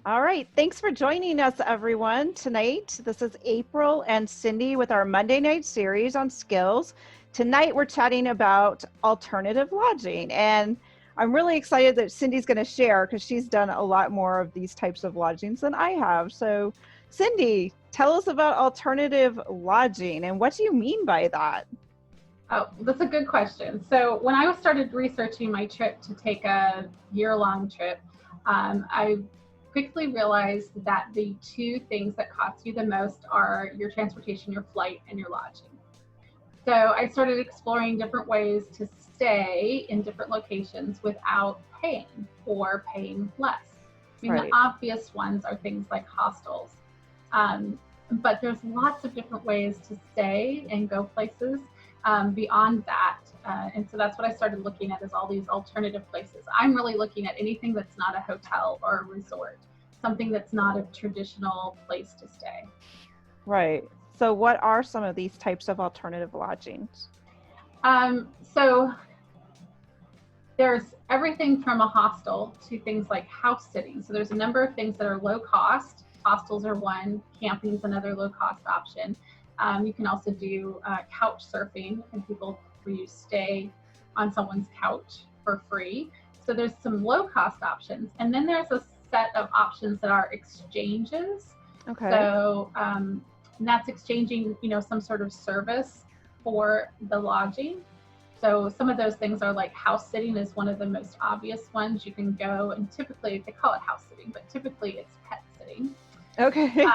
All right, thanks for joining us, everyone, tonight. This is April and Cindy with our Monday night series on skills. Tonight, we're chatting about alternative lodging, and I'm really excited that Cindy's going to share because she's done a lot more of these types of lodgings than I have. So, Cindy, tell us about alternative lodging, and what do you mean by that? Oh, that's a good question. So when I started researching my trip to take a year-long trip, I quickly realized that the two things that cost you the most are your transportation, your flight, and your lodging. So I started exploring different ways to stay in different locations without paying or paying less. I mean, the Right. obvious ones are things like hostels. But there's lots of different ways to stay and go places beyond that. And so that's what I started looking at, is all these alternative places. I'm really looking at anything that's not a hotel or a resort, something that's not a traditional place to stay. Right. So, what are some of these types of alternative lodgings? So there's everything from a hostel to things like house sitting. So there's a number of things that are low cost. Hostels are one, camping is another low cost option. You can also do couch surfing, and people where you stay on someone's couch for free. So there's some low cost options. And then there's a set of options that are exchanges. Okay. So and that's exchanging, some sort of service for the lodging. So some of those things are like house sitting is one of the most obvious ones. You can go, and typically they call it house sitting, but typically it's pet sitting. Okay.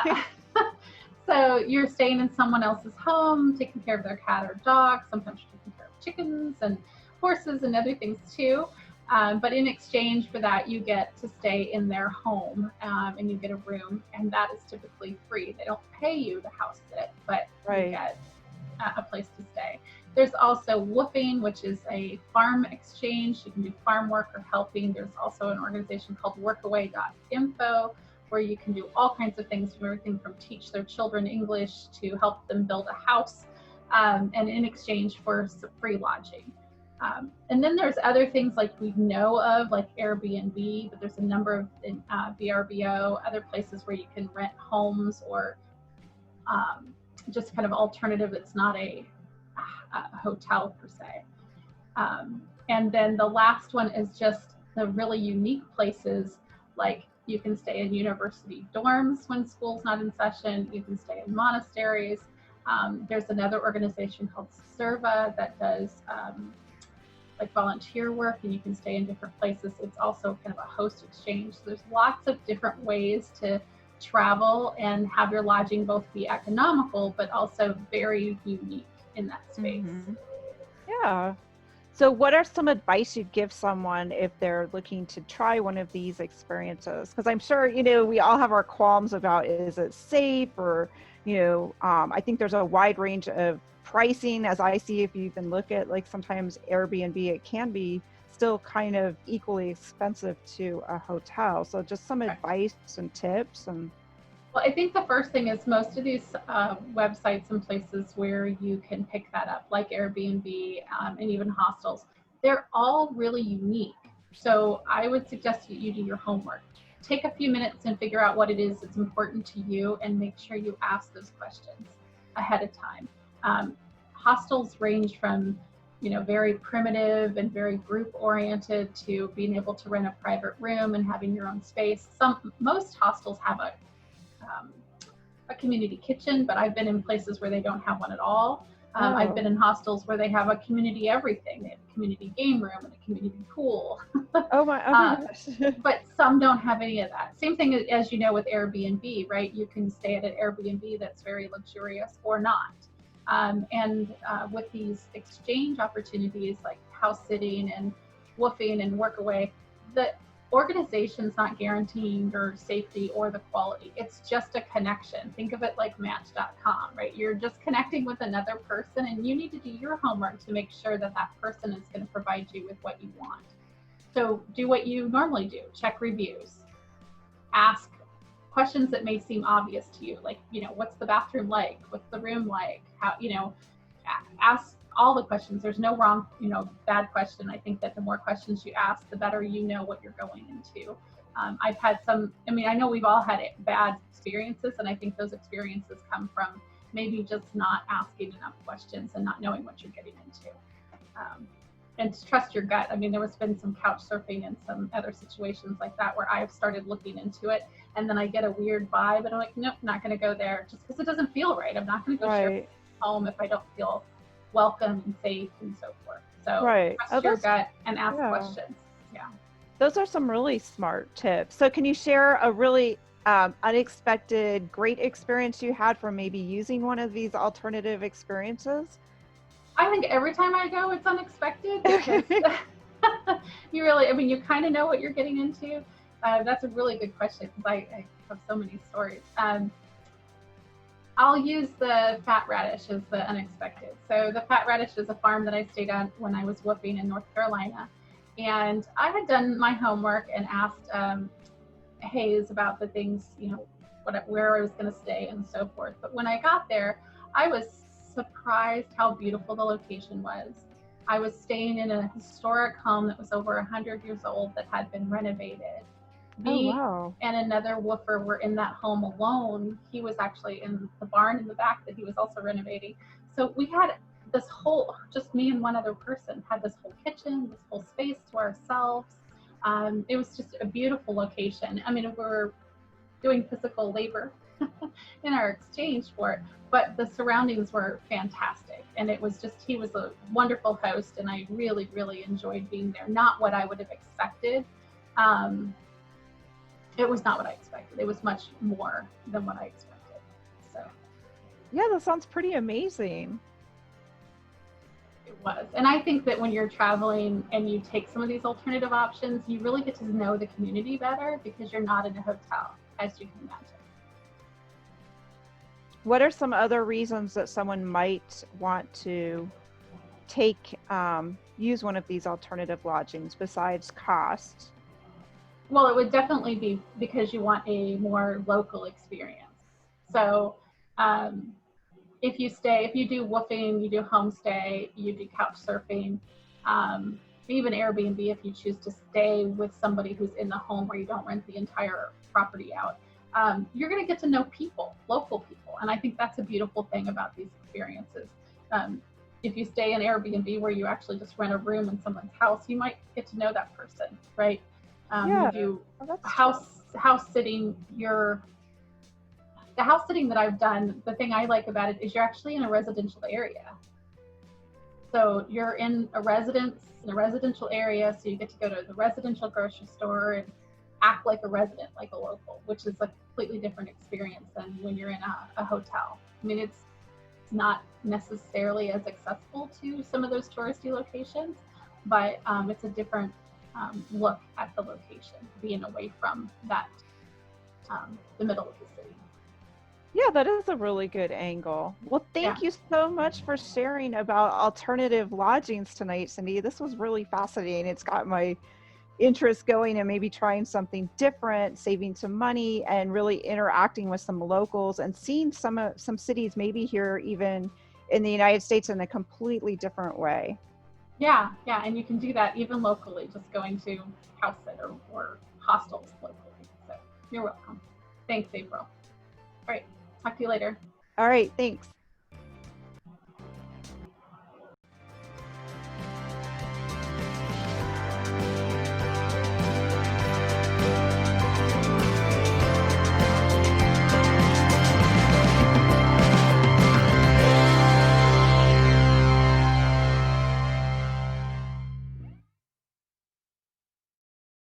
So you're staying in someone else's home, taking care of their cat or dog. Sometimes you're taking care of chickens and horses and other things too. But in exchange for that, you get to stay in their home, and you get a room, and that is typically free. They don't pay you to house sit, but Right. you get a place to stay. There's also woofing, which is a farm exchange. You can do farm work or helping. There's also an organization called workaway.info, where you can do all kinds of things, from everything from teach their children English to help them build a house, and in exchange for some free lodging. And then there's other things like we know of, like Airbnb, but there's a number of VRBO, other places where you can rent homes, or just kind of alternative that's not a hotel per se. And then the last one is just the really unique places, like you can stay in university dorms when school's not in session. You can stay in monasteries. There's another organization called Serva that does like volunteer work, and you can stay in different places. It's also kind of a host exchange. So there's lots of different ways to travel and have your lodging both be economical, but also very unique in that space. Mm-hmm. Yeah. So what are some advice you'd give someone if they're looking to try one of these experiences? Because I'm sure, we all have our qualms about, is it safe, or, I think there's a wide range of pricing, as I see. If you even look at, like, sometimes Airbnb, it can be still kind of equally expensive to a hotel. So just some advice and tips. Well, I think the first thing is most of these websites and places where you can pick that up, like Airbnb, and even hostels, they're all really unique. So I would suggest that you do your homework. Take a few minutes and figure out what it is that's important to you, and make sure you ask those questions ahead of time. Hostels range from, very primitive and very group oriented to being able to rent a private room and having your own space. Most hostels have a community kitchen, but I've been in places where they don't have one at all. I've been in hostels where they have a community everything. They have a community game room and a community pool. Oh my gosh. But some don't have any of that. Same thing as with Airbnb, right? You can stay at an Airbnb that's very luxurious or not. And with these exchange opportunities like house sitting and woofing and workaway, the organization's not guaranteeing your safety or the quality. It's just a connection. Think of it like Match.com, right? You're just connecting with another person, and you need to do your homework to make sure that that person is going to provide you with what you want. So do what you normally do. Check reviews. Ask questions that may seem obvious to you, like, what's the bathroom like? What's the room like? How, ask all the questions. There's no wrong, bad question. I think that the more questions you ask, the better you know what you're going into. I've had some, I mean, I know we've all had bad experiences, and I think those experiences come from maybe just not asking enough questions and not knowing what you're getting into. And to trust your gut. I mean, there has been some couch surfing and some other situations like that where I've started looking into it, and then I get a weird vibe, and I'm like, nope, not going to go there just because it doesn't feel right. I'm not going to go share home if I don't feel welcome and safe and so forth. So trust your gut and ask questions. Yeah. Those are some really smart tips. So can you share a really unexpected, great experience you had from maybe using one of these alternative experiences? I think every time I go, it's unexpected because you really, I mean, you kind of know what you're getting into. That's a really good question because I have so many stories. I'll use the fat radish as the unexpected. So the fat radish is a farm that I stayed at when I was whooping in North Carolina. And I had done my homework and asked Hayes about the things, you know, where I was going to stay and so forth. But when I got there, I was surprised how beautiful the location was. I was staying in a historic home that was over 100 years old that had been renovated. Me and another woofer were in that home alone. He was actually in the barn in the back that he was also renovating. So we had this whole, just me and one other person, had this whole kitchen, this whole space to ourselves. It was just a beautiful location. I mean, we're doing physical labor in our exchange for it, but the surroundings were fantastic. And it was just, he was a wonderful host, and I really, really enjoyed being there. Not what I would have expected. It was not what I expected. It was much more than what I expected. So yeah, that sounds pretty amazing. It was. And I think that when you're traveling and you take some of these alternative options, you really get to know the community better because you're not in a hotel, as you can imagine. What are some other reasons that someone might want to use one of these alternative lodgings besides cost? Well, it would definitely be because you want a more local experience. So if you do woofing, you do homestay, you do couch surfing, even Airbnb if you choose to stay with somebody who's in the home where you don't rent the entire property out, you're going to get to know people, local people. And I think that's a beautiful thing about these experiences. If you stay in Airbnb where you actually just rent a room in someone's house, you might get to know that person, right? You do house sitting. The house sitting that I've done, the thing I like about it is you're actually in a residential area. So you're in a residential area, so you get to go to the residential grocery store and act like a resident, like a local, which is a completely different experience than when you're in a hotel. I mean, it's not necessarily as accessible to some of those touristy locations, but it's a different look at the location, being away from that, the middle of the city. Yeah, that is a really good angle. Well, thank you so much for sharing about alternative lodgings tonight, Cindy. This was really fascinating. It's got my interest going and maybe trying something different, saving some money, and really interacting with some locals and seeing some cities maybe here even in the United States in a completely different way. Yeah, and you can do that even locally, just going to house sit or hostels locally. So you're welcome. Thanks, April. All right, talk to you later. All right, thanks.